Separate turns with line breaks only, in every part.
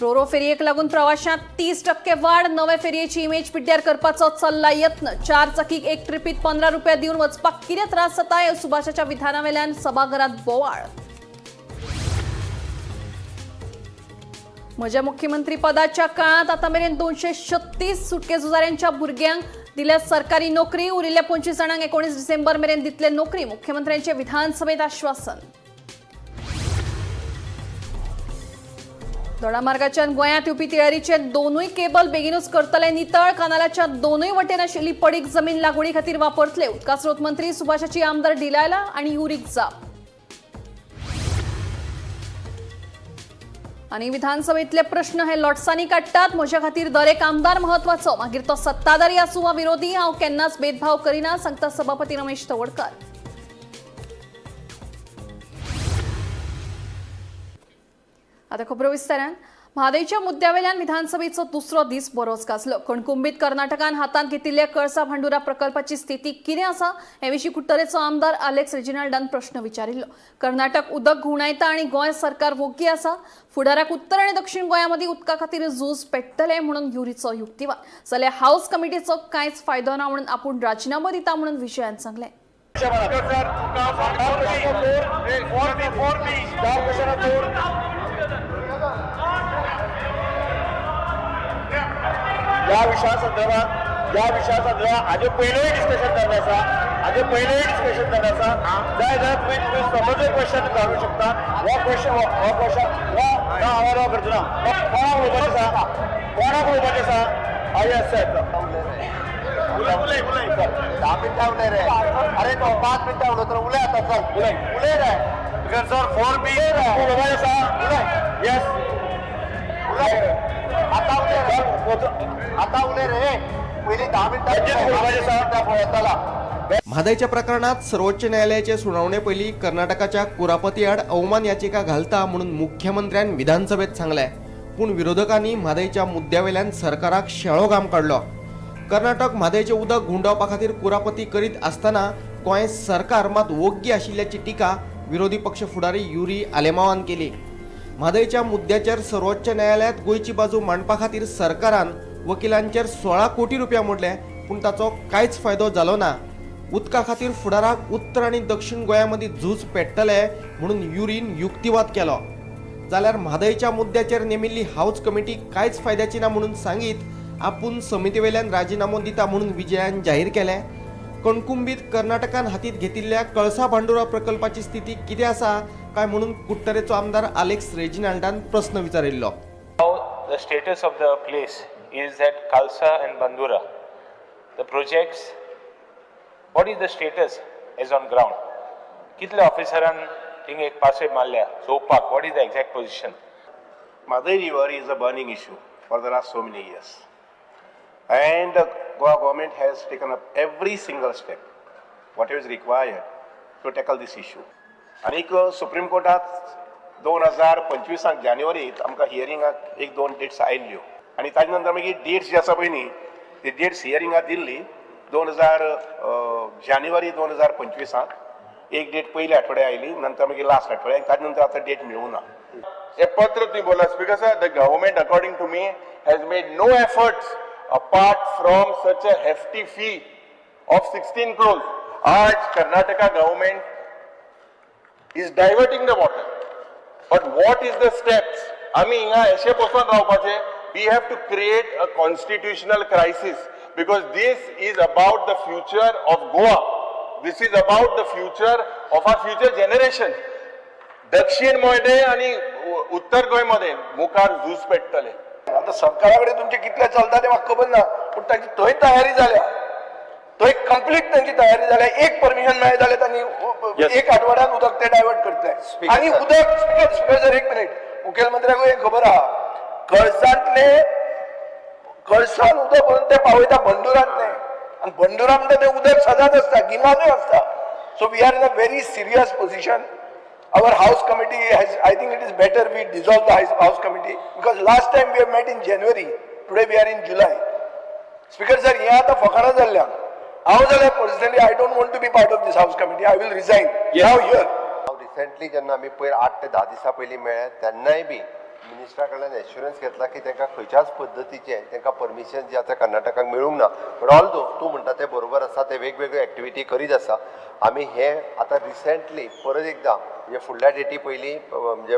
Ro-Ro फेरयेक लागून प्रवाशांत 30% वाढ. नवे फेरयेची इमेज पिड्ड्यार करपाचो चल्ला यत्न. 4 चाकीक एक ट्रिपीत 15 रुपया दिवन वचपाक कितें त्रास जाता? सुभाषाच्या विधानावेल्यान सभाघरांत बोवाळ. म्हज्या मुख्यमंत्री पदाच्या काळात आतामेरेन 236 सुटके झुजाऱ्यांच्या भुरग्यांक दिल्या सरकारी नोकरी. उरिल्ल्या 25 जाणांक 19 डिसेंबर मेरेन दितले नोकरी. मुख्यमंत्र्यांचे विधानसभेत आश्वासन. दोडामार्गाच्या गोंयांत येवपी तिळारीचे दोनूय केबल बेगीनूच करतले नितळ. कानालाच्या दोनूय वटेन आशिल्ली पडीक जमीन लागवडी खातीर वापरतले. उदका स्रोत मंत्री सुभाषाची आमदार डिलायला आनी युरीक जाप. आनी विधानसभेतले प्रश्न हे लोटसांनी काडटात. म्हज्या खातीर दर एक आमदार महत्वाचो. मागीर तो सत्ताधारी आसूं वा विरोधी, हांव केन्नाच भेदभाव करिना, सांगता सभापती रमेश तवडकर. आता खबरो विस्तारान. म्हादयच्या मुद्द्यावेल्यान विधानसभेचो दुसरो दीस बरोच गाजलो. कणकुंबीत कर्नाटकान हातांत घेतिल्ल्या कळसा भांडुरा प्रकल्पाची स्थिती कितें आसा हे विशीं कुट्टरेचो आमदार अलेक्स रेजिनाल्डान प्रश्न विचारिल्लो. कर्नाटक उदक घुंवडायता आनी गोंय सरकार वोग्गी आसा. फुडाराक उत्तर आनी दक्षिण गोंयां उदका खातीर झूज पेट्टले म्हणून युरीचो युक्तिवाद. जाल्यार हाऊस कमिटीचो कांयच फायदो ना म्हणून आपूण राजिनामो दिता म्हणून विशयान सांगलें.
या विषयासंदर्भात आजो पयलोय डिस्कशन करण्याचा जाय जाल्यार तुम्ही समज क्वेश्चन घालू शकता. हो क्वेश्चन आवाज करचो ना. कोणाक उलोवपाचें आसा? Yes sir. 10 मिनटां उलय रे. अरे तो 5 मिनटां उलय तर उलय आता. चल उलय रे. बिकॉज सर 4B उलोवपाचें आसा. उलय. येस उलय. आता उलय रे. पहिली 10 मिनिटां.
म्हादयच्या प्रकरणात सर्वोच्च न्यायालयाचे सुनावणे पयलीं कर्नाटकाच्या कुरापती आड अवमान याचिका घालता म्हणून मुख्यमंत्र्यान विधानसभेत सांगलें. पूण विरोधकांनी म्हादयच्या मुद्द्यावेल्यान सरकाराक शेळो घाम काडलो. कर्नाटक म्हादयचें उदक गुंडावपा खातीर कुरापती करीत आसतना गोंय सरकार मात वोग्गी आशिल्ल्याची टिका विरोधी पक्ष फुडारी युरी आलेमावान केली. म्हादयच्या मुद्द्याचेर सर्वोच्च न्यायालयात गोंयची बाजू मांडपा खातीर सरकारान वकिलांचेर 16 कोटी रुपया मोडले, पूण ताचो कांयच फायदो जालो ना. उदका खातीर फुडाराक उत्तर आनी दक्षिण गोंयां मदीं झूज पेट्टले म्हणून युरीन युक्तिवाद केलो. जाल्यार म्हादयच्या मुद्द्याचेर नेमिल्ली हाऊस कमिटी कांयच फायद्याची ना म्हणून सांगीत आपूण समितीवेल्यान राजिनामो दिता म्हणून विजयान जाहीर केलें. कणकुंबीत कर्नाटकान हातींत घेतिल्ल्या कळसा भांडुरा प्रकल्पाची स्थिती कितें आसा काय म्हणून कुट्टरेचो आमदार अलेक्स रेजिनाल्डान प्रश्न विचारिल्लो.
The status of the place is at Kalsa and Bandura. The projects, what is the status as on ground? कितले ऑफिसरान थिंग एक पासे मारल्या चोवपाक? What is the exact position?
Madurai River is a burning issue for the last so many years. And the Goa government has taken up every single step, whatever is required to tackle this issue. आनीक supreme कोर्टात 2025 जानेवारीत आमकां हियरिंगाक 1-2 dates आयिल्ल्यो आनी ताजे नंतर मागीर dates जी आसा पळय न्ही ती डेट्स हियरिंगाक दिल्ली 2000 जानेवारी 2025 एक डेट पयल्या आठवड्या आयली, नंतर मागीर लास्ट आठवड्याक, ताजे नंतर आतां डेट मेळूं ना.
हे पत्र तुम्ही बोला speaker sir, the government according to me has made no efforts apart from such a hefty fee of 16 crores. आज Karnataka government is diverting the water, but what is the steps? आम्ही हिंगा अशें बसून रावपाचे. We have to create a constitutional crisis because this is about the future of Goa. This is about the future of our future generations. दक्षिण मध्ये आणि उत्तर गोंय मध्ये मुखार झूज पेट्टले.
आता सरकाराकडे तुमचे कितले चलता ते म्हाका खबर ना, पूण ताची थंय तयारी जाल्या. थंय कंप्लीट तांची तयारी जाल्या. एक परमिशन मेळ्ळें जाल्यार तांणी एक आठवड्यात उदक ते डायवर्ट करतले. आणि उदक स्पीकर एक मिनिट, मुखेलमंत्र्याक हे खबर आहा, कळसान उदक म्हणून ते पावयता बंडुरांतले, आणि बंडुरा म्हणटा ते उदक सदांच आसता, गिमानूय आसता. So we are in a very serious position. Our house committee has, I think it is better we dissolve the house committee because last time we have met in January, today we are in July. Speaker sir, here आता फकाणा जाल्ल्या. हांव जाल्यार personally I don't want to be part of this house committee. I will resign. Now here.
Recently जेन्ना आमी पयर 8 ते 10 दिसां पयलीं मेळ्ळे तेन्नाय बी मिनिस्टरा कडल्यान एश्युरन्स घेतला की तांकां खंयच्याच पद्दतीचें तांकां परमिशन जे आतां कर्नाटकाक मेळूंक ना. बट ऑल्दो तूं म्हणटा तें बरोबर आसा, ते वेगवेगळ्यो एक्टिविटी करीत आसा. आमी हे आतां रिसेंटली परत एकदां म्हणजे फुडल्या डेटी पयलीं म्हणजे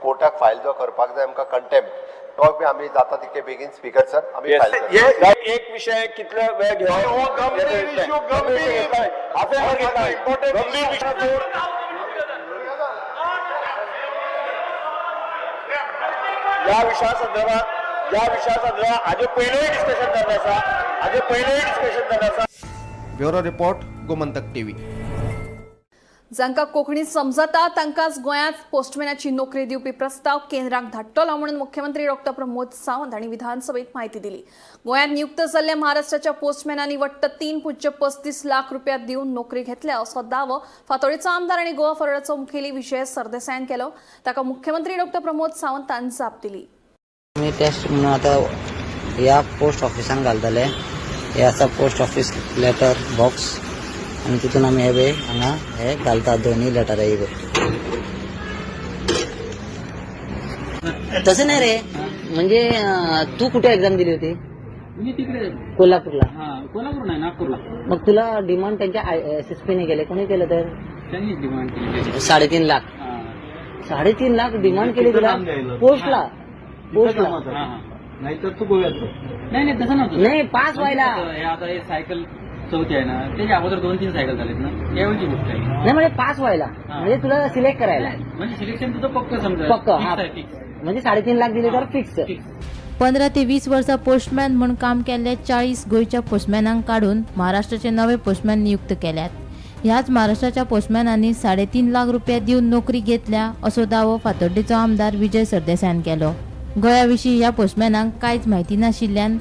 कोर्टाक फायल जो करपाक जाय आमकां कंटेम्प्ट, तो बी आमी जाता तितके बेगीन स्पीकर सर आमी फायल करता.
एक विषय कितले वेळ या विषया संदर्भात हाजे पयलेय डिस्कशन जाल्लें आसा.
Bureau report Gomantak TV.
जांकां कोंकणी समजता तांकांच गोंयांत पोस्टमॅनाची नोकरी दिवपी प्रस्ताव केंद्राक धाडटलो म्हणून मुख्यमंत्री डॉ. प्रमोद सावंत हांणी विधानसभेत माहिती दिली. गोंयांत नियुक्त जाल्ल्या महाराष्ट्राच्या पोस्टमॅनांनी वट्ट 3.35 लाख रुपया दिवन नोकरी घेतल्या असो दावो फातोडेचो आमदार आनी गोवा फॉरवर्डाचो मुखेली विजय सरदेसायान केलो. ताका मुख्यमंत्री डॉ. प्रमोद सावंतान जाप दिली.
मी टेस्ट म्हणून आता ह्या पोस्ट ऑफिसान घालतले. हे आसा पोस्ट ऑफिस लेटर बॉक्स आणि तिथून आम्ही हांगा हे घालता दोन्ही लेटर हे तसं नाही रे. म्हणजे तू कुठे एक्झाम दिली होती?
मी तिकडे
कोल्हापूरला.
कोल्हापूर नाही, नागपूरला.
मग तुला डिमांड त्यांच्या SSP ने केले. कोणी केलं तर?
त्यांनीच डिमांड केली.
3.5 लाख. 3.5 लाख डिमांड केली तुला पोस्टला.
नाहीतर तू गोव्यात. नाही तसं नव्हतं.
नाही पास व्हायला.
हे आता हे सायकल चौथी आहे ना, त्याच्या अगोदर 2-3 सायकल झालेत ना, यावेळची गोष्ट आहे.
नाही म्हणजे पास व्हायला म्हणजे तुला सिलेक्ट करायला.
म्हणजे सिलेक्शन तुझं पक्क समजा.
पक्क हा. म्हणजे 3.5 लाख दिले तर फिक्स.
15 ते 20 वर्सां पोस्टमॅन म्हणून काम केल्ले 40 गोंयच्या पोस्टमॅनांक काढून महाराष्ट्राचे नवे पोस्टमॅन नियुक्त केल्यात. ह्याच महाराष्ट्राच्या पोस्टमॅनांनी 3.5 लाख रुपया दिवन नोकरी घेतल्या असो दावो फातोड्डेचो आमदार विजय सरदेसायान केलो. गोंयाविशीं ह्या पोस्टमॅनांक कांयच म्हायती नाशिल्ल्यान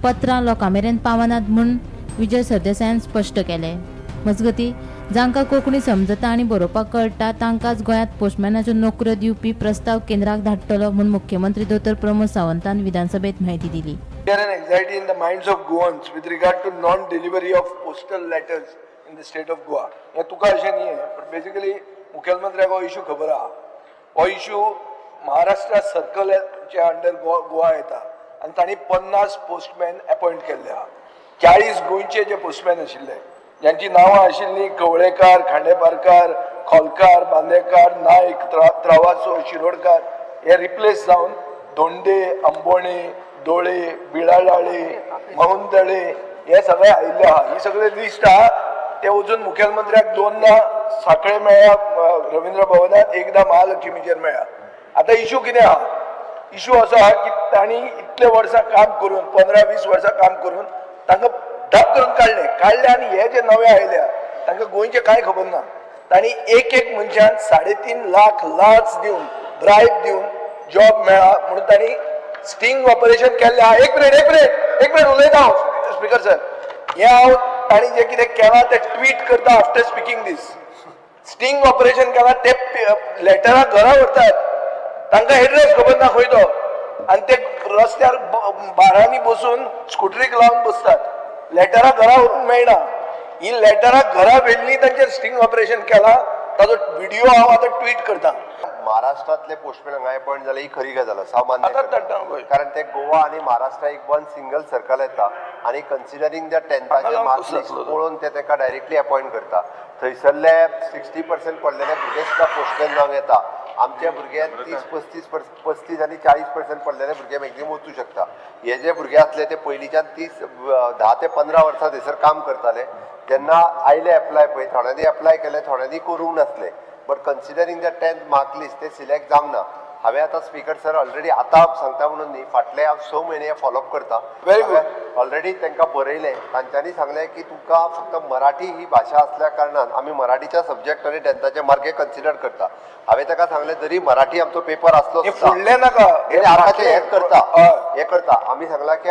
पत्रां लोकांमेरेन पावनात म्हूण विजय सरदेसायान स्पश्ट केलें. मजगतीं जांकां कोंकणी समजता आनी बरोवपाक कळटा तांकांच गोंयांत पोस्टमॅनाच्यो नोकऱ्यो दिवपी प्रस्ताव केंद्राक धाडटलो म्हूण मुख्यमंत्री डॉ. प्रमोद सावंतान विधानसभेत म्हायती दिली.
There is an anxiety in the minds of Goans with regard to non-delivery of postal letters in the state of Goa. हे तुका अशें न्ही पण बेसिकली मुखेलमंत्र्याक हो इशू खबर आहा. हो इशू महाराष्ट्र सर्कलच्या अंडर गोवा येता आनी तांणी 50 पोस्टमॅन अपॉइंट केल्ले आहा. 40 गोंयचे जे पोस्टमॅन आशिल्ले ज्यांची नांवां आशिल्लीं कवळेकार, खांडेपारकार, खोलकार, बांदेकार, नायक, त्रावासो, शिरोडकार हे रिप्लेस जावन धोंडे, अंबोणे, दोळे, बिळालाळे, महुंदळे हे सगळे आयिल्ले आहा. ही सगळे लिस्ट आहा. ते वचून मुखेलमंत्र्याक 2दा साखळे मेळ्ळ्या रवींद्र भवनात, एकदा महालक्ष्मीचेर मेळ्ळ्या. आता इशू कितें आहा? इशू असो आहा की तांणी इतले वर्सां काम करून 15-20 वर्सां काम करून तांकां डब करून काडले आनी हे जे नवे आयल्या तांकां गोंयचे कांय खबर ना. तांणी एक मनशान 3.5 लाख दिवन ब्रायब दिवन जॉब मेळ्ळा म्हणून तांणी स्टिंग ऑपरेशन केल्लें आहा. एक मिनिट उलयता हांव स्पीकर सर. हे हांव तांणी जे कितें केलां तें ट्वीट करता आफ्टर स्पीकिंग दीस. स्टिंग ऑपरेशन केलां ते लेटरां घरा व्हरतात. तांकां एड्रेस खबर ना खंय तो आनी ते रस्त्यार बारांनी बसून स्कुटरीक लावन बसतात. लेटरां घरा व्हरून मेळना. ही लेटरां घरा व्हेल्ली तांचेर स्टिंग ऑपरेशन केलां. ताजो व्हिडिओ हांव आतां ट्वीट करता.
महाराष्ट्रातले पोस्टमॅन हांगा अपॉइंट जाले ही खरी गजाल आसा. मान्य कारण ते गोवा आणि महाराष्ट्र एक वन सिंगल सर्कल येता आणि considering the 10th marks list पळोवन ते ताका डायरेक्टली अपॉइंट करता. थंयसरले 60% पडलेले भुरगे सुद्दां पोस्टमॅन जावंक येता. आमचे भुरगे 30-35 आनी 40% पडलेले भुरगे मॅक्झिमम वचूं शकता. हे जे भुरगे आसले ते पयलींच्यान 10 ते 15 वर्सां थंयसर काम करताले. तेन्ना आयले एप्लाय पळय, थोड्यांनी एप्लाय केले, थोड्यांनी करूंक नासले. But considering the 10th mark list ते सिलेक्ट जावंक ना. हांवें आतां स्पीकर सर ऑलरेडी आतां सांगता म्हणून न्ही, फाटले हांव 6 म्हयने फॉलोअप करता.
Very good.
ऑलरेडी तांकां बरयलें. तांच्यांनी सांगलें की तुका फक्त मराठी ही भाशा असल्या कारणान आमी मराठीच्या सब्जेक्ट आनी 10thचे मार्के कन्सिडर करता. हांवें ताका सांगलें जरी मराठी आमचो पेपर आसलो
फुडले नाका
हे करता आमी सांगला की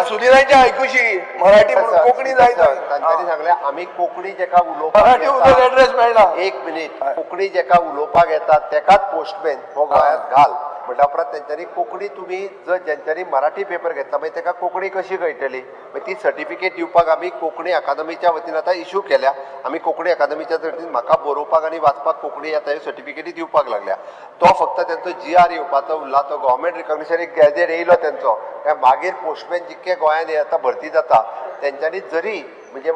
सुनिलांचे आयकुशी मराठी कोंकणी जाय.
तांच्यांनी सांगलें आमी कोंकणी जेका
मराठी
उलोवपाक
एड्रेस मेळना.
एक मिनीट कोंकणी जेका उलोवपाक येता तेकाच पोस्टमॅन हो गोंयांत घाल. म्हणल्या उपरांत तेंच्यांनी कोंकणी तुमी जर ज्यांच्यांनी मराठी पेपर घेतला मागीर ताका कोंकणी कशी कळटली, मागीर ती सर्टिफिकेट दिवपाक आमी कोंकणी अकादमीच्या वतीन आतां इश्यू केल्या. आमी कोंकणी अकादमीच्या वतीन म्हाका बरोवपाक आनी वाचपाक कोंकणी येता ह्यो सर्टिफिकेटी दिवपाक लागल्या. तो फक्त तेंचो GR येवपाचो उरला, तो गव्हर्मेंट रिकॉग्निशन एक गॅजेट येयलो तेंचो. काय मागीर पोस्टमॅन जितके गोंयांत आतां भरती जाता तेंच्यांनी जरी म्हणजे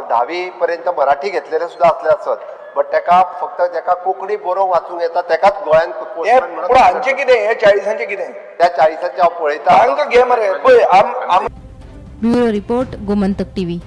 10वी पर्यंत मराठी घेतलेले सुद्धा असले आसत, बट तेका फक्त जेका कोंकणी बरोवंक वाचूंक येता तेकाच गोंयांत पोस्टमॅन म्हणून.
पूण हांचे कितें हे 40सांचे कितें
त्या 40चे हांव पळयता.
हांकां घे मरे पळय
bureau report Gomantak TV.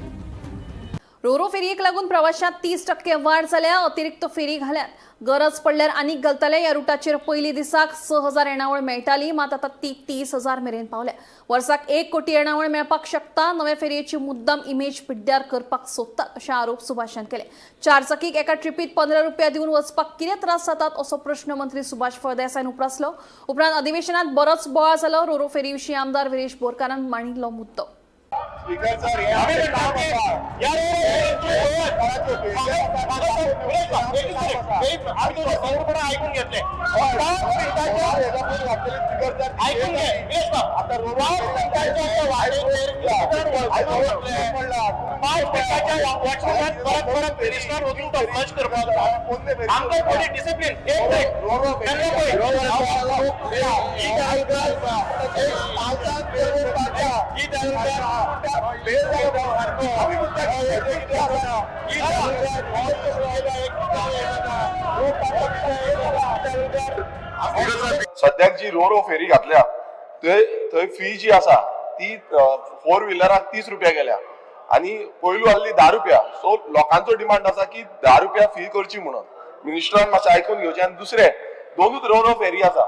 Ro ro फेरयेक लागून प्रवाशांत 30% वाढ जाल्या. अतिरिक्त फेरी घाल्यात. गरज पडल्यार आनीक घालतले. ह्या रुटाचेर पयली दिसाक 6,000 येणावळ मेळटाली, मात आतां ती 30,000 मेरेन पावल्या. वर्साक 1 कोटी येणावळ मेळपाक शकता. नव्या फेरयेची मुद्दाम इमेज पिड्ड्यार करपाक सोदतात अशे आरोप सुभाषान केले. चारचाकीक एका ट्रिपीत 15 रुपया दिवन वचपाक कितें त्रास जातात असो प्रश्न मंत्री सुभाष फळदेसायन उपरासलो. उपरांत अधिवेशनात बरोच बोवाळ जालो. रोरो फेरी विशीं आमदार विरेश बोरकारान मांडिल्लो मुद्दो.
सद्याक जी रोरो फेरी घातल्या थंय फी जी आसा ती 4 व्हिलराक 30 रुपया गेल्या आणि पयलू आहली 10 रुपया. सो लोकांचो डिमांड आसा की 10 रुपया फी करची म्हणून. मिनिस्टरान मातशें आयकून घेवचें. आनी दुसरें 2च रोरो फेरी आसा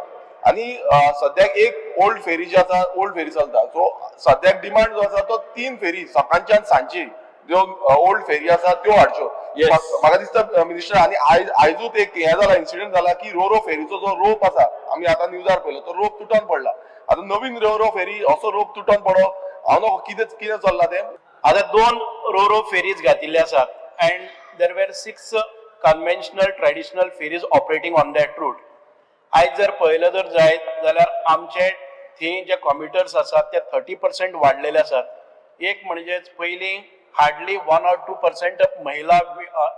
आणि सद्याक एक ओल्ड फेरी जी आसा ओल्ड फेरी चलता. सो सद्याक डिमांड जो आसा तो 3 फेरी सकाळची आनी सांजची ज्यो ओल्ड फेरी आसा त्यो हाडच्यो. म्हाका दिसता मिनिस्टर आणि आयजूच एक हे जाला इन्सिडेंट जाला की रोरो फेरीचो जो रोप आसा आमी आतां न्यूजार पळयलो तो रोप तुटून पडला. आतां नवीन रोरो फेरी असो रोप तुटून पडो हांव नको कितें चल्ला तें.
आतां 2 रोरो फेरीज घातिल्ले आसात and there were 6 conventional traditional ferries operating on that route. आयज जर पळयलं जर जायत जाल्यार आमचे थंय जे कॉम्युटर्स आसात ते 30% वाडलेले आसात. एक म्हणजेच पयलीं हार्डली 1 or 2% महिला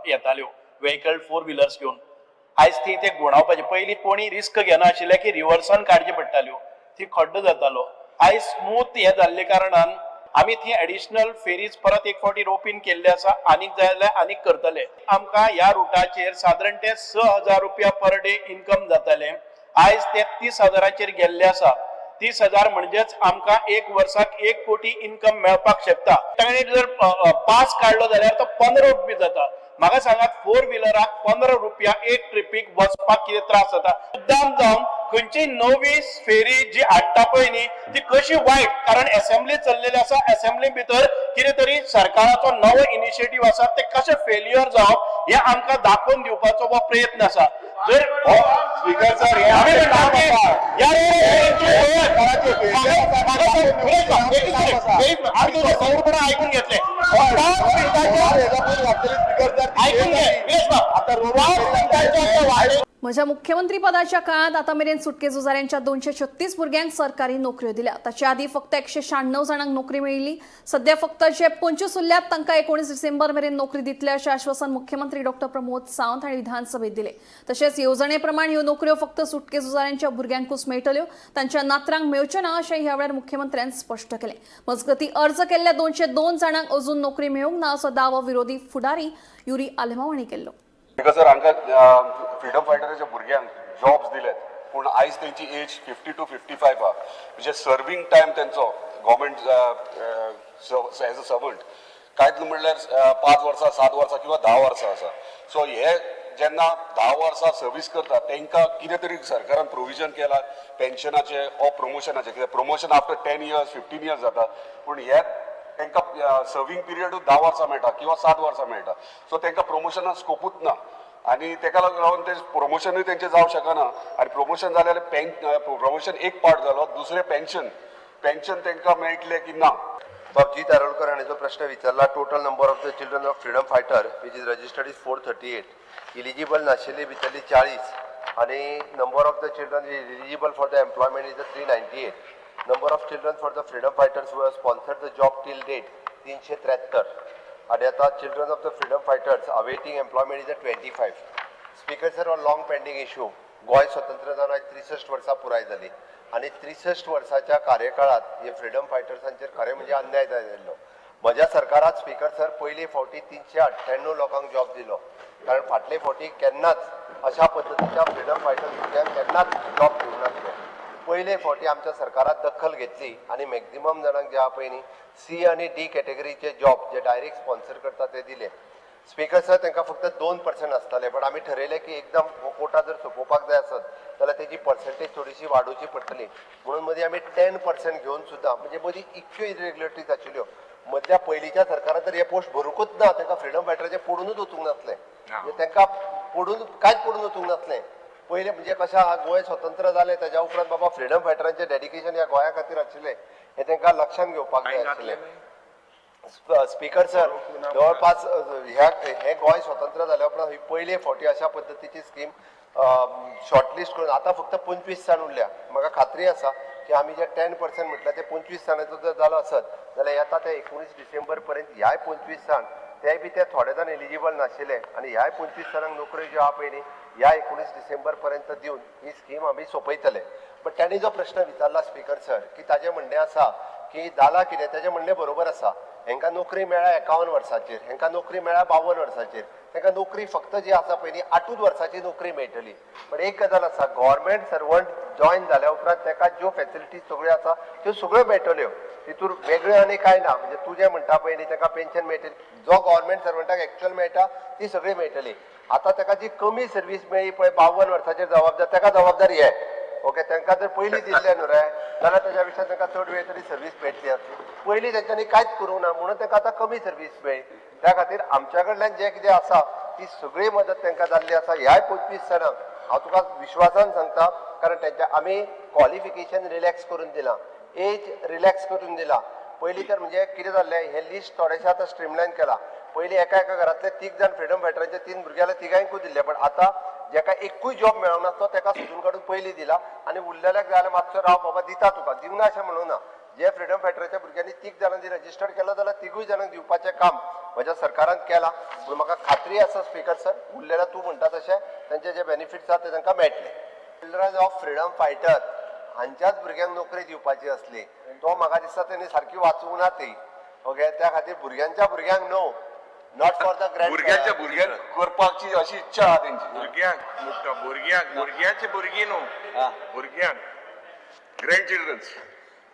येताल्यो व्हेकल 4 व्हिलर्स घेवन. आयज थंय ते गुणावपाचे. पयलीं कोणी रिस्क घेना आशिल्ले की रिव्हर्सान काडचे पडटाल्यो, थंय खड्डो जातालो. आयज स्मूथ हे जाल्ले कारणान आमी थंय एडिशनल फेरीज परत एक फावटी रोपीन केल्ले आसा. आनीक जाय जाल्यार आनीक करतले. आमकां ह्या रुटाचेर सादारण ते 6,000 रुपया पर डे इन्कम जाताले. आयज ते 30,000 गेल्ले आसा. 30,000 म्हणजेच आमकां एक वर्साक 1 कोटी इन्कम मेळपाक शकता. ताणें जर पास काडलो जाल्यार तो 15 रुपया जाता. म्हाका सांगात 4 व्हिलराक 15 रुपया एक ट्रिपीक वचपाक कितें त्रास जाता. मुद्दाम जावन खंयची नवी फेरी जी हाडटा पळय न्ही ती कशी वायट. कारण असेंब्ली चल्लेली आसा. असेंब्ली भितर कितें तरी सरकाराचो नवो इनिशिएटीव आसा ते कशें फेल्युअर जावप हे आमकां दाखोवन दिवपाचो हो प्रयत्न आसा. जर स्पीकर सर ऐकून घेतले
म्हज्या मुख्यमंत्री पदाच्या काळात आता मेरेन सुटके झुजाऱ्यांच्या 236 भुरग्यांक सरकारी नोकऱ्यो दिल्या. ताचे आदी फक्त 196 जाणांक नोकरी मेळिल्ली. सध्या फक्त जे 25 उरल्यात तांकां 19 डिसेंबर मेरेन नोकरी दितले अशें आश्वासन मुख्यमंत्री डॉक्टर प्रमोद सावंत हांणी विधानसभेत दिले. तशेंच येवजणे प्रमाण ह्यो नोकऱ्यो फक्त सुटके झुजाऱ्यांच्या भुरग्यांकूच मेळटल्यो, तांच्या नातरांक मेळच्यो ना अशें ह्या वेळार मुख्यमंत्र्यान स्पश्ट केलें. मजगतीं अर्ज केल्ल्या 202 जाणांक अजून नोकरी मेळूंक ना असो दावो विरोधी फुडारी युरी आलेमांव हांणी केल्लो.
सर हांकां फ्रीडम फायटराच्या भुरग्यांक जॉब्स दिलेत पूण आयज तेंची एज 50 to 55 आहा. म्हणजे सर्विंग टायम तेंचो गव्हर्मेंट एज अ सर्वंट कांयच म्हणल्यार 5 वर्सां 7 वर्सां किंवा 10 वर्सां आसा. सो हे जेन्ना 10 वर्सां सर्वीस करता तांकां कितें तरी सरकारान प्रोविजन केला पेन्शनाचे ओ प्रमोशनाचे. कित्याक प्रमोशन आफ्टर 10 years 15 years जाता पूण हे तांकां सर्विंग पिरियड 10 वर्सां मेळटा किंवा 7 वर्सां मेळटा. सो तांकां प्रमोशनाक स्कोपूच ना आनी ताका लागून ते प्रमोशनूय तेंचें जावंक शकना. आनी प्रमोशन जालें जाल्यार प्रमोशन एक पार्ट जालो. दुसरें पेन्शन तांकां मेळटलें की ना.
बाबजी तारोलकर हांणी जो प्रश्न विचारला, total number of the children of freedom fighter which is registered is 438. Eligible नाशिल्ली भितरली 40 आणि number of the children eligible for the employment is 398. Number of children for the freedom fighters who have sponsored the job till date 373. आणि आता children of the freedom fighters awaiting employment is 25. Speaker sir, on long pending issue. Goem स्वतंत्र जावन 63 वर्सां पुराय जाली आणि 63 वर्साच्या कार्यकाळात हे फ्रीडम फायटर्सांचेर खरें म्हणजे अन्याय जाल्लो. म्हज्या सरकारात स्पीकर सर पयली फावटी 398 लोकांक जॉब दिलो, कारण फाटले फावटी केन्नाच अशा पद्दतीच्या फ्रीडम फायटर्स भुरग्यांक केन्नाच जॉब दिवंक नासले. पयले फावटी आमच्या सरकारात दखल घेतली आणि मॅक्झिमम जाणांक जे आहा पळय न्ही C आणि D कॅटेगरीचे जॉब जे डायरेक्ट स्पॉन्सर करता ते दिले. स्पीकर सर, तांकां फक्त 2% आसताले, पण आमी ठरयलें की एकदम कोटा जर सोंपोवपाक जाय आसत जाल्यार तेजी पर्संटेज थोडीशी वाडोवची पडटली. म्हणून मदीं आमी 10% घेवन सुद्दां म्हणजे मदीं इतक्यो इरेग्युलरिटीज आशिल्ल्यो. मदल्या पयलींच्या सरकारान तर हे पोस्ट भरूंकूच ना, तांकां फ्रीडम फायटराचे पडूनच वचूंक नासलें. म्हणजे तांकां पडून कांयच पडून वचूंक नासलें. पयलें म्हणजे कशें आहा, गोंय स्वतंत्र जालें तेज्या उपरांत बाबा फ्रीडम फायटरांचें डेडिकेशन ह्या गोंया खातीर आशिल्लें हें तांकां लक्षांत घेवपाक जाय आशिल्लें. स्पीकर सर, जवळपास हे गोंय स्वतंत्र जाल्या उपरांत ही पयले फावटी अशा पद्दतीची स्कीम शॉर्टलिस्ट करून आता फक्त 25 जाण उरल्या. म्हाका खात्री आसा की आमी जे 10% म्हटल्यार ते 25 जाणांचो जर जालो आसत जाल्यार येता ते 19 डिसेंबर पर्यंत ह्याय 25 जाण ते बी ते थोडे जाण एलिजिबल नाशिल्ले आणि ह्याय 25 जाणांक नोकऱ्यो ज्यो आहा पळय न्ही ह्या 19 डिसेंबर पर्यंत दिवन ही स्कीम आमी सोंपयतले. बट तांणी जो प्रश्न विचारला स्पीकर सर की ताजें म्हणणें आसा की जाला कितें, ताजें म्हणणें बरोबर आसा. हांकां नोकरी मेळ्ळ्या 51 वर्सांचेर, हांकां नोकरी मेळ्ळ्या 52 वर्सांचेर, तांकां नोकरी फक्त जी आसा पळय न्ही 8 वर्सांची नोकरी मेळटली. पण एक गजाल आसा, गव्हर्मेंट सर्वंट जॉयन जाल्या उपरांत ताका ज्यो फॅसिलिटीज सगळ्यो आसा त्यो सगळ्यो मेळटल्यो. तितून वेगळें आनी कांय ना. म्हणजे तूं जें म्हणटा पळय न्ही ताका पेन्शन मेळटली, जो गव्हर्मेंट सर्वंटाक एक्चुअल मेळटा ती सगळी मेळटली. आतां ताका जी कमी सर्वीस मेळ्ळी पळय 52 वर्सांचेर जबाबदार, ताका जबाबदारी हे ओके. तांकां जर पयलीं दिल्लें न्हू रे जाल्यार ताच्या पेक्षा तांकां चड वेळ तरी सर्वीस मेळटली आसली. पयलीं तांच्यांनी कांयच करूंक ना म्हणून तांकां आतां कमी सर्वीस मेळ्ळी. त्या खातीर आमच्या कडल्यान जें कितें आसा ती सगळी मदत तांकां जाल्ली आसा. ह्याय 25 जाणांक हांव तुका विश्वासान सांगता, कारण तांच्या आमी क्वॉलिफिकेशन रिलॅक्स करून दिलां, एज रिलॅक्स करून दिला. पयलीं तर म्हणजे कितें जाल्लें, हें लिस्ट थोडेशें आतां स्ट्रीमलायन केलां. पयलीं एका घरांतले 3 जाण फ्रीडम फायटरांचे 3 भुरग्यां तिगांयकूय दिल्ले, पण आतां जेका एकूय जॉब मेळोंक नासलो ताका सोदून काडून पयलीं दिला आणि उरलेल्याक जाल्यार मातसो राव बाबा दिता तुका, दिवना अशें म्हणूं ना. जे फ्रीडम फायटराच्या भुरग्यांनी 3 जाणांनी रजिस्टर केला जाल्यार 3 जाणांक दिवपाचें काम म्हज्या सरकारान केलां. पूण म्हाका खात्री आसा स्पीकर सर, उरलेल्या तूं म्हणटा तशें तांचे जे बेनिफिट्स आसा ते तांकां मेळटले. चिल्ड्रन ऑफ फ्रीडम फायटर हांच्याच भुरग्यांक नोकरी दिवपाची आसली, तो म्हाका दिसता तेणी सारकी वाचूंक ना ती ओके. त्या खातीर भुरग्यांच्या भुरग्यांक no, not for the grand.
भुरग्यांच्या भुरग्यांक करपाची अशी इच्छा आहा तेंची. भुरग्यांचे भुरगीं न्हू, भुरग्यांक grand childrens.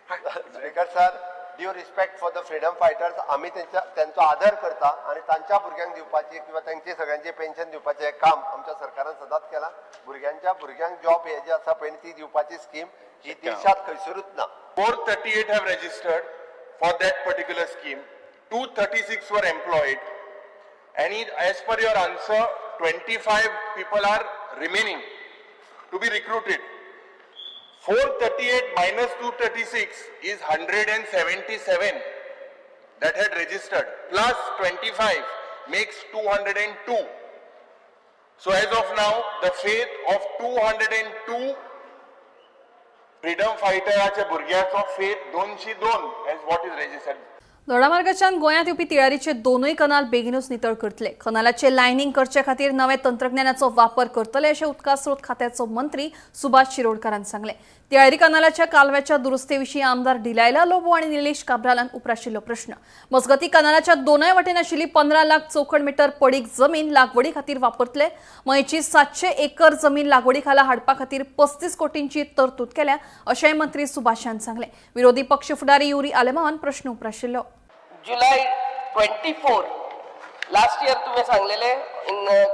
Speaker sir, due respect for the freedom fighters, आमी त्यांचो आदर करता आणि तांच्या भुरग्यांक दिवपाची किंवा तांची सगळ्यांची पेन्शन दिवपाचें काम आमच्या सरकारान सदांच केलां. भुरग्यांच्या भुरग्यांक जॉब हे जे आसा पळय ती दिवपाची स्कीम ही देशात खंयसरूच ना.
438 have registered for that particular scheme. 236 were employed. And as per your answer, 25 people are remaining to be recruited. 438 minus 236 is 177 that had registered, plus 25 makes 202. So as of now, the fate of 202 freedom fighteraच्या भुरग्याचो fate 202 as what is registered.
दोडामार्गाच्यान गोंयांत येवपी तिळारीचे दोनूय कनाल बेगीनूच नितळ करतले. कनालाचे lining करचे खातीर नवे तंत्रज्ञानाचो वापर करतले अशें उदका स्रोत खात्याचो मंत्री सुभाष शिरोडकारान सांगलें. तिळारी कनालाच्या कालव्याच्या दुरुस्ते विशीं आमदार डिलायला लोबो आनी निलेश काब्रालान उपराशिल्लो प्रश्न. मजगतीं कनालाच्या दोनूय वटेन आशिल्ली 15 लाख चौखण मीटर पडीक जमीन लागवडी खातीर वापरतले. मयची 700 एकर जमीन लागवडी खाला हाडपा खातीर 35 कोटींची तरतूद केल्या अशेंय मंत्री सुभाषान सांगलें. विरोधी पक्ष फुडारी युरी आलेमावान प्रश्न उपराशिल्लो.
जुलै 24 लास्ट इयर तुम्ही सांगलेले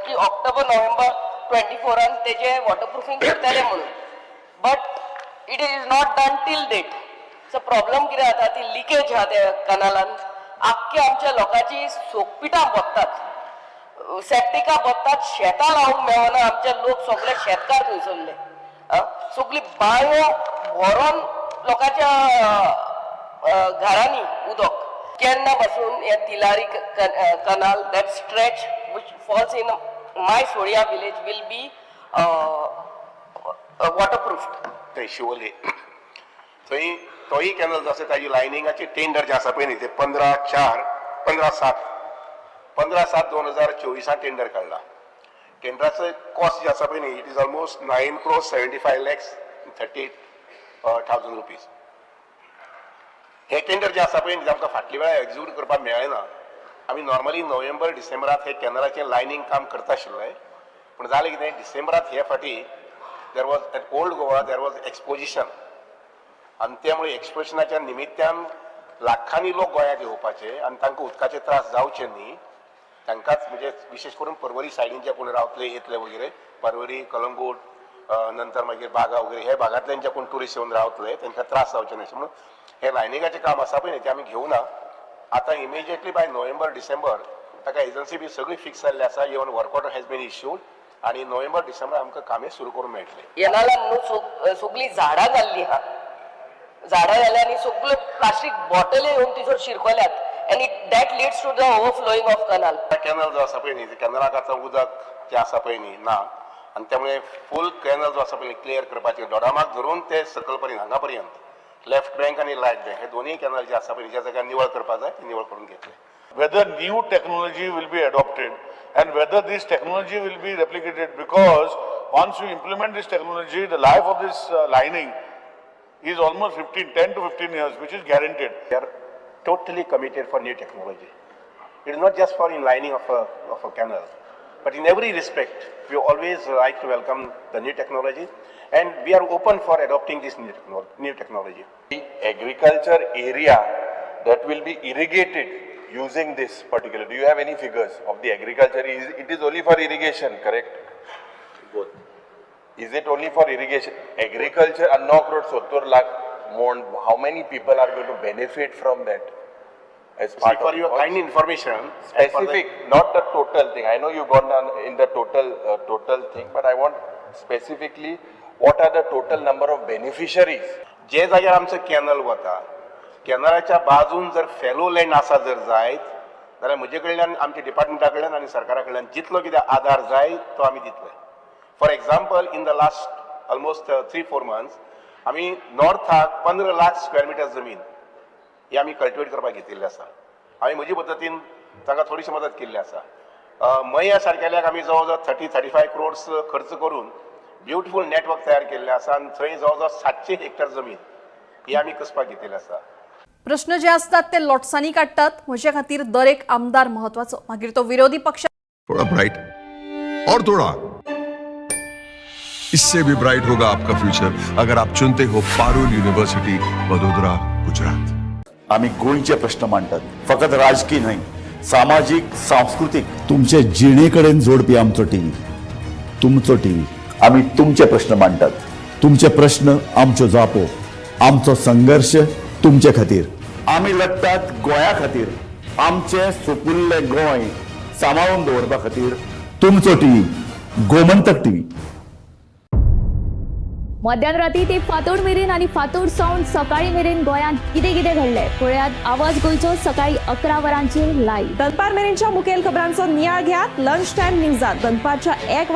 की ऑक्टोबर नोव्हेंबर 24 तेजे वॉटरप्रूफिंग करतले म्हणून, but it is not done till date. So problem कितें जाता, ती लिकेज आहा त्या कनालान, आख्ख्या आमच्या लोकांची सोकपिटां बसतात, सेप्टिका बसतात, शेतां लावूंक मेळना. आमचे लोक सगळे शेतकार थंयसरले, सगळी बांयो भरून लोकांच्या घरांनी उदक. केन्ना पासून हे तिलारी कनाल that stretch which falls in my Soria village will be waterproof
थंय शिवोले थंय तोय कॅनल जो आसा ताजी लायनिंगाची टेंडर जे आसा पळय न्ही ते 15/7/2024 टेंडर काडला. टेंडराचो कॉस्ट जे आसा पळय न्ही इट इज ऑलमोस्ट 9,75,38,000 रुपीज. हे टेंडर जे आसा पळय न्ही आमकां फाटल्या वेळार एक्झिक्यूट करपाक मेळ्ळें ना. आमी नॉर्मली नोव्हेंबर डिसेंबरांत हे कॅनलाचें लायनिंग काम करता आशिल्ले, पूण जालें कितें डिसेंबरांत हे फाटी there was at old Goa there was exposition आनी त्यामुळे एक्सपोजिशनाच्या निमित्यान लाखांनी लोक गोंयांत येवपाचे आनी तांकां उदकाचे त्रास जावचे न्ही. तांकांच म्हणजे विशेष करून पर्वरी सायडीन कोण रावतले येतले वगैरे पर्वरी कलंगूट नंतर मागीर बागा वगैरे हे भागांतल्यान जे कोण ट्युरिस्ट येवन रावतले तांकां त्रास जावचे न्ही म्हणून हे लायनिंगाचें काम आसा पळय न्ही तें आमी घेवना. आतां इमिजिएटली बाय नोव्हेंबर डिसेंबर ताका एजन्सी बी सगळी फिक्स जाल्ली आसा. Even work order has been issued आनी नोव्हेंबर डिसेंबर आमकां कामें सुरू करूंक मेळटलें.
येनाला न्हू सगळी झाडां जाल्ली आहा. झाडां जाल्या आनी सगळ्यो प्लास्टीक बॉटले येवन तिचेर शिरकल्यात आनी that leads to the overflowing of canal.
Canal जो आसा पळय न्ही कॅनलाक आतां उदक जे आसा पळय न्ही ना आनी त्यामुळे फूल कॅनल जो आसा पळय क्लियर करपाचें दोडामार्ग धरून ते सकल पर्यंत हांगा पर्यंत लेफ्ट बँक आणि राईट बँक हे दोन्ही कॅनल जे आसा पळय ज्या जाग्यार निवळ करपाक जाय ते निवळ करून घेतले.
Whether new technology will be adopted and whether this technology will be replicated, because once you implement this technology, the life of this lining is almost 10 to 15 years, which is guaranteed.
We are totally committed for new technology. It is not just for inlining of a canal, but in every respect, we always like to welcome the new technology, and we are open for adopting this new technology.
The agriculture area that will be irrigated using this particular, do you have any figures of the agriculture? It is only for irrigation, correct? Both. Is it only for irrigation? Agriculture, Annok Road, 70 lakh mon, how many people are going to benefit from that? As
See,
part
for
of
your kind information,
specific, not the total thing. I know you've gone down in the total thing, but I want specifically what are the total number of beneficiaries?
जे जाग्यार आमचो canal वता कॅनलाच्या बाजून जर fellow land आसा जर जायत जाल्यार म्हजे कडल्यान आमच्या डिपार्टमेंटा कडल्यान आनी सरकारा कडल्यान जितलो कितें आदार जाय तो आमी दितले. For example in the last almost 3-4 months आमी नॉर्थाक 15 लाख स्क्वेअर मिटर जमीन ही आमी कल्टिवेट करपाक घेतिल्ली आसा. आमी म्हजे पद्दतीन तांकां थोडीशी मदत केल्ली आसा. मया सारकेल्याक आमी जवळ जवळ 30-35 crores खर्च करून ब्युटिफूल नेटवर्क तयार केल्लें आसा आनी थंय जवळ जवळ 700 हेक्टर जमीन ही आमी कसपाक घेतिल्ली आसा.
प्रश्न जे असतात ते लोटसानी काढतात. म्हजे खातीर दर एक आमदार महत्वाचो, मागीर तो विरोधी पक्ष
थोड़ा ब्राइट और थोड़ा, इससे भी ब्राइट होगा आपका फ्यूचर अगर आप चुनते हो पारुल यूनिवर्सिटी वडोदरा गुजरात.
आम्ही गोंयचे प्रश्न मांडतात, फकत राजकीय नाही, सामाजिक सांस्कृतिक तुमचे जिणेकडेन जोडपी आमचो टीव्ही, तुमचो टीव्ही. आम्ही तुमचे प्रश्न मांडतात, तुमचे प्रश्न आमच्यो जापो, आमचो संघर्ष तुमचे खातीर. आम्ही लढतात गोंया खातीर, आमचे सोपुल्ले गोंय सांबाळून दवरपा खातीर. तुमचो टीव्ही गोमंतक टीव्ही.
मध्यानराती ते फातोड मेरेन आणि फातोड सावन सकाळी मेरेन गोंयांत कितें कितें घडलें पळयात आवाज गोंयचो सकाळी 11 वरांचेर लायव्ह.
दनपार मेरेनच्या मुखेल खबरांचो नियाळ घेयात लंच टायम न्यूजात. दनपारच्या 1